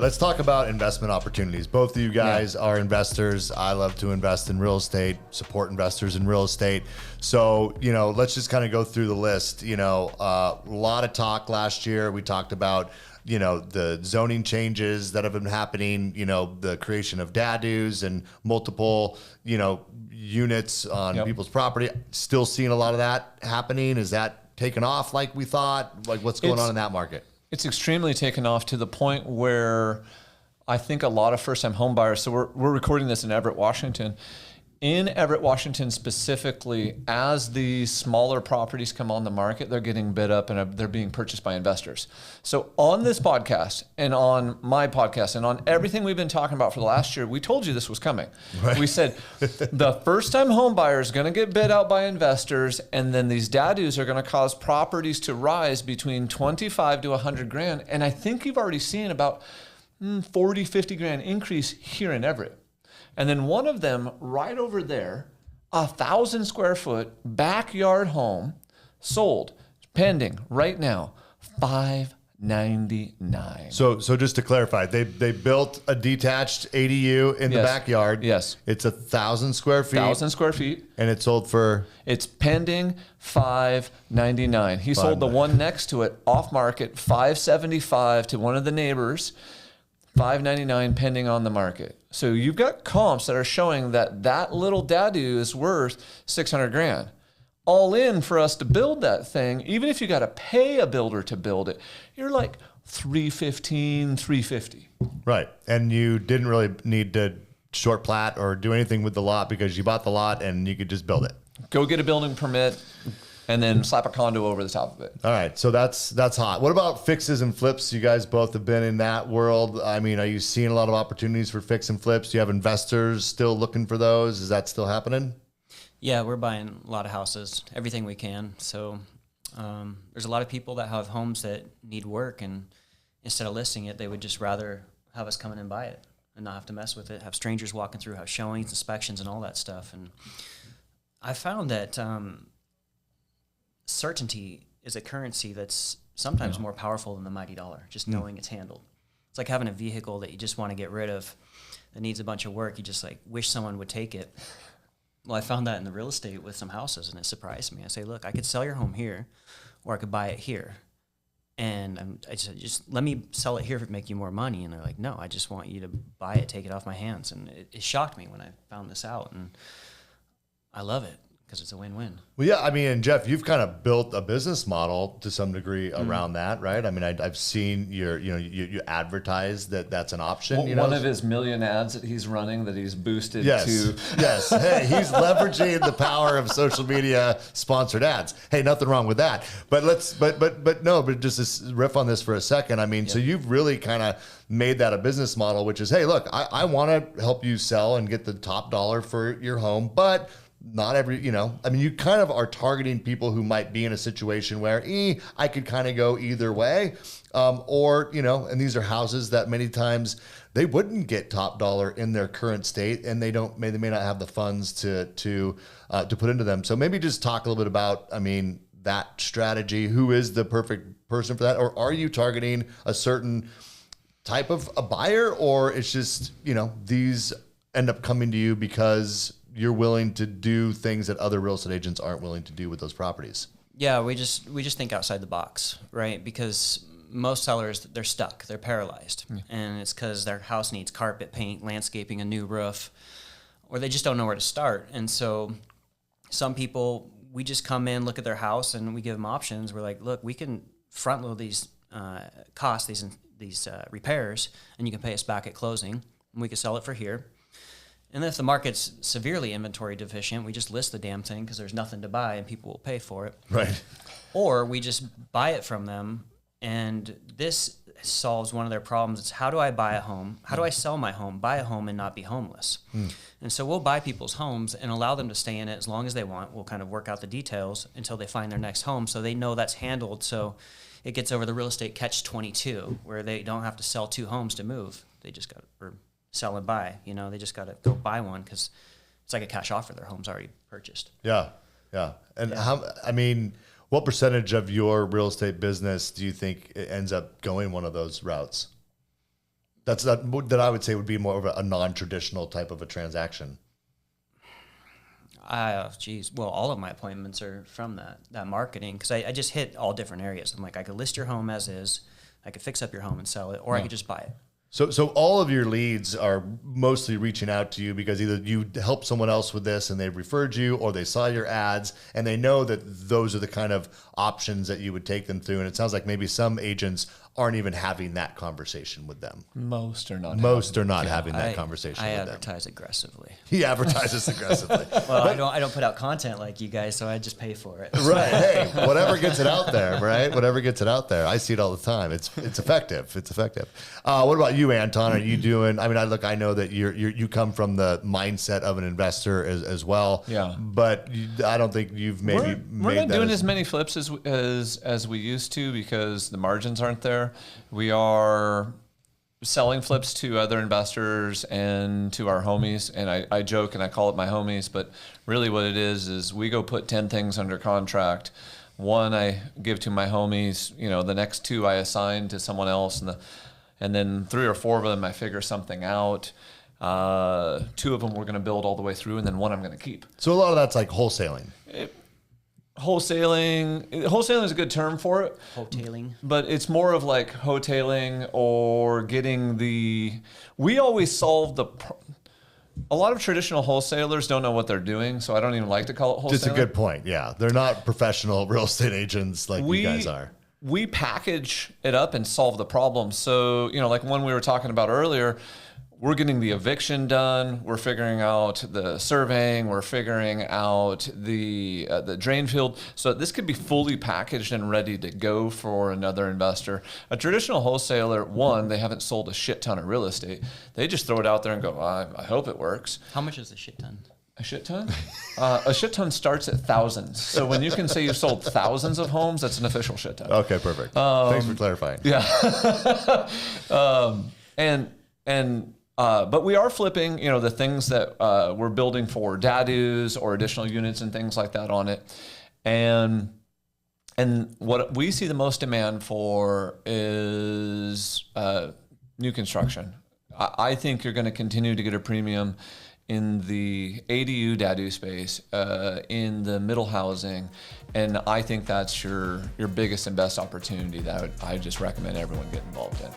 Let's talk about investment opportunities. Both of you guys are investors. I love to invest in real estate, support investors in real estate. So, let's just kind of go through the list. A lot of talk last year. We talked about, the zoning changes that have been happening, the creation of DADUs and multiple, units on people's property. Still seeing a lot of that happening. Is that taken off like we thought? Like what's going on in that market? It's extremely taken off to the point where I think a lot of first-time home buyers, so we're recording this in Everett, Washington. In Everett, Washington specifically, as the smaller properties come on the market, they're getting bid up and they're being purchased by investors. So on this podcast and on my podcast and on everything we've been talking about for the last year, we told you this was coming. Right. We said the first-time home buyer is going to get bid out by investors, and then these DADUs are going to cause properties to rise between 25 to 100 grand. And I think you've already seen about 40, 50 grand increase here in Everett. And then one of them right over there, 1,000 square foot backyard home sold, pending right now, $599. So just to clarify, they built a detached ADU in the backyard. Yes. It's 1,000 square feet. 1,000 square feet. And it sold for? It's pending $599. He sold the one next to it off market, $575 to one of the neighbors. $599 pending on the market. So you've got comps that are showing that little DADU is worth 600 grand. All in for us to build that thing, even if you got to pay a builder to build it, you're like 315, 350. Right. And you didn't really need to short plat or do anything with the lot because you bought the lot and you could just build it. Go get a building permit and then slap a condo over the top of it. All right, so that's hot. What about fixes and flips? You guys both have been in that world. I mean, are you seeing a lot of opportunities for fix and flips? Do you have investors still looking for those? Is that still happening? Yeah, we're buying a lot of houses, everything we can. So there's a lot of people that have homes that need work, and instead of listing it, they would just rather have us come in and buy it and not have to mess with it, have strangers walking through, have showings, inspections, and all that stuff. And I found that certainty is a currency that's sometimes more powerful than the mighty dollar, just knowing it's handled. It's like having a vehicle that you just want to get rid of that needs a bunch of work. You just like wish someone would take it. Well, I found that in the real estate with some houses, and it surprised me. I say, look, I could sell your home here, or I could buy it here. And I said, just let me sell it here if it make you more money. And they're like, no, I just want you to buy it, take it off my hands. And it shocked me when I found this out, and I love it. Because it's a win-win. Well, yeah, I mean, and Jeff, you've kind of built a business model to some degree around that, right? I mean, I've seen you advertise that that's an option. One of his million ads that he's running that he's boosted to. Yes. Hey, he's leveraging the power of social media sponsored ads. Hey, nothing wrong with that. But just to riff on this for a second. I mean, so you've really kind of made that a business model, which is, hey, look, I want to help you sell and get the top dollar for your home, but not every, I mean, you kind of are targeting people who might be in a situation where I could kind of go either way. And these are houses that many times they wouldn't get top dollar in their current state, and they may not have the funds to put into them. So maybe just talk a little bit about, I mean, that strategy. Who is the perfect person for that? Or are you targeting a certain type of a buyer, or it's just, these end up coming to you because you're willing to do things that other real estate agents aren't willing to do with those properties? Yeah, we just think outside the box, right? Because most sellers, they're stuck, they're paralyzed. And it's because their house needs carpet, paint, landscaping, a new roof, or they just don't know where to start. And so some people, we just come in, look at their house, and we give them options. We're like, look, we can front load these costs, these repairs, and you can pay us back at closing, and we can sell it for here. And then if the market's severely inventory deficient, we just list the damn thing because there's nothing to buy and people will pay for it. Right. Or we just buy it from them, and this solves one of their problems. It's how do I buy a home? How do I sell my home, buy a home, and not be homeless? And so we'll buy people's homes and allow them to stay in it as long as they want. We'll kind of work out the details until they find their next home so they know that's handled. So it gets over the real estate catch-22 where they don't have to sell two homes to move. They just got to sell and buy. They just got to go buy one because it's like a cash offer. Their home's already purchased. Yeah. And what percentage of your real estate business do you think it ends up going one of those routes? That I would say would be more of a non-traditional type of a transaction. Geez. Well, all of my appointments are from that marketing because I just hit all different areas. I'm like, I could list your home as is, I could fix up your home and sell it, or I could just buy it. So all of your leads are mostly reaching out to you because either you helped someone else with this and they referred you, or they saw your ads and they know that those are the kind of options that you would take them through. And it sounds like maybe some agents aren't even having that conversation with them. Most are not. Having that conversation I with them. advertise aggressively. He advertises aggressively. Well, I don't put out content like you guys, so I just pay for it. Right. Hey, whatever gets it out there, right? Whatever gets it out there. I see it all the time. It's effective. It's effective. What about you, Anton? Are you doing? I mean, I know that you come from the mindset of an investor as well. Yeah. But I don't think you've maybe we're made not doing as many flips as we used to because the margins aren't there. We are selling flips to other investors and to our homies, and I joke and I call it my homies, but really what it is we go put 10 things under contract. One I give to my homies, the next 2 I assign to someone else, and then 3 or 4 of them I figure something out. 2 of them we're going to build all the way through, and then 1 I'm going to keep. So a lot of that's like wholesaling. Wholesaling is a good term for it. Wholetailing. But it's more of like wholetailing or getting we always solve a lot of traditional wholesalers don't know what they're doing, so I don't even like to call it wholesaling. It's a good point. Yeah. They're not professional real estate agents like you guys are. We package it up and solve the problem. So, like one we were talking about earlier, we're getting the eviction done. We're figuring out the surveying. We're figuring out the drain field. So this could be fully packaged and ready to go for another investor. A traditional wholesaler, one, they haven't sold a shit ton of real estate. They just throw it out there and go, I hope it works. How much is a shit ton? A shit ton? A shit ton starts at thousands. So when you can say you've sold thousands of homes, that's an official shit ton. Okay, perfect. Thanks for clarifying. Yeah. But we are flipping, the things that we're building for dadoos or additional units and things like that on it. And what we see the most demand for is new construction. I think you're going to continue to get a premium in the ADU dadu space, in the middle housing, and I think that's your biggest and best opportunity that I just recommend everyone get involved in.